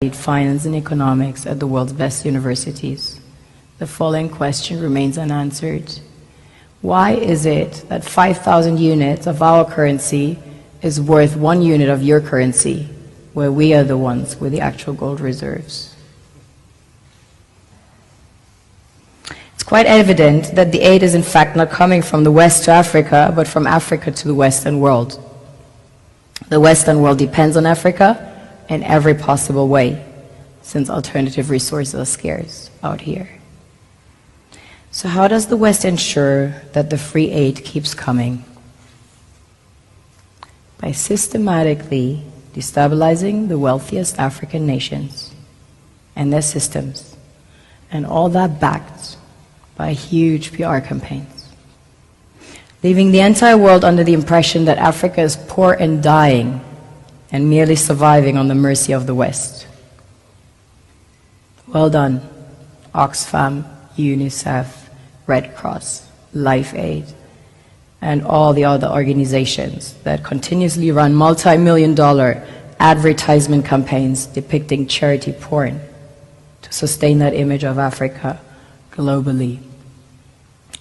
finance and economics at the world's best universities. The following question remains unanswered. Why is it that 5,000 units of our currency is worth 1 unit of your currency, where we are the ones with the actual gold reserves? It's quite evident that the aid is in fact not coming from the West to Africa, but from Africa to the Western world. The Western world depends on Africa in every possible way, since alternative resources are scarce out here. So how does the West ensure that the free aid keeps coming? By systematically destabilizing the wealthiest African nations and their systems, and all that backed by huge PR campaigns, leaving the entire world under the impression that Africa is poor and dying and merely surviving on the mercy of the West. Well done, Oxfam, UNICEF, Red Cross, Life Aid, and all the other organizations that continuously run multi-million-dollar advertisement campaigns depicting charity porn to sustain that image of Africa globally.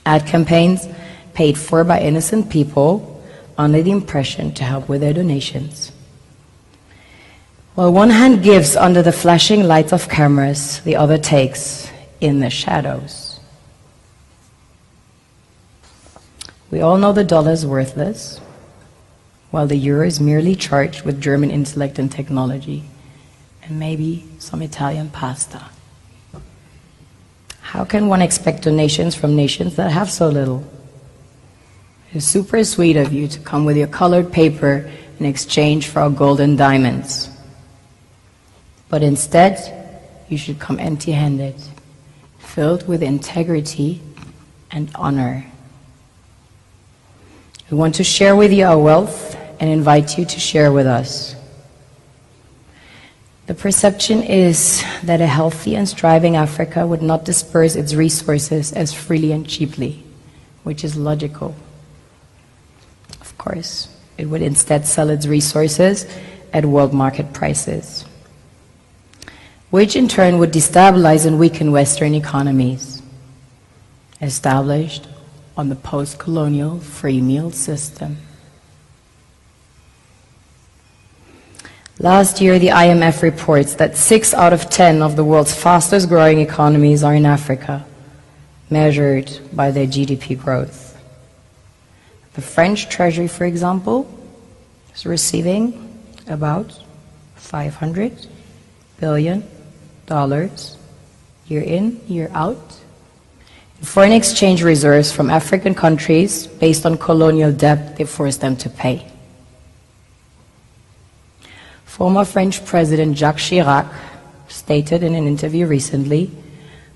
Ad campaigns paid for by innocent people under the impression to help with their donations. While one hand gives under the flashing lights of cameras, the other takes in the shadows. We all know the dollar is worthless, while the euro is merely charged with German intellect and technology, and maybe some Italian pasta. How can one expect donations from nations that have so little? It is super sweet of you to come with your colored paper in exchange for our gold and diamonds. But instead, you should come empty-handed, filled with integrity and honor. We want to share with you our wealth and invite you to share with us. The perception is that a healthy and striving Africa would not disperse its resources as freely and cheaply, which is logical. Of course, it would instead sell its resources at world market prices, which in turn would destabilize and weaken Western economies, established on the post-colonial free meal system. Last year, the IMF reports that 6 out of 10 of the world's fastest growing economies are in Africa, measured by their GDP growth. The French Treasury, for example, is receiving about $500 billion year in, year out, in foreign exchange reserves from African countries based on colonial debt they forced them to pay. Former French President Jacques Chirac stated in an interview recently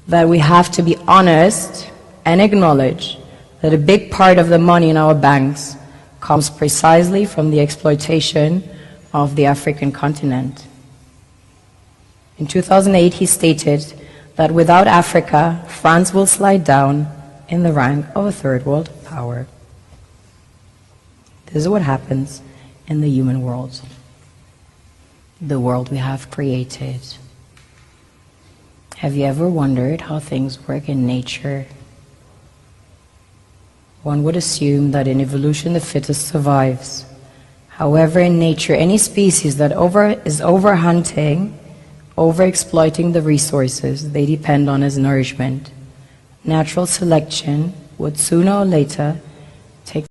that we have to be honest and acknowledge that a big part of the money in our banks comes precisely from the exploitation of the African continent. In 2008, he stated that without Africa, France will slide down in the rank of a third world power. This is what happens in the human world, the world we have created. Have you ever wondered how things work in nature? One would assume that in evolution the fittest survives. However, in nature, any species that is overhunting, overexploiting the resources they depend on as nourishment, natural selection would sooner or later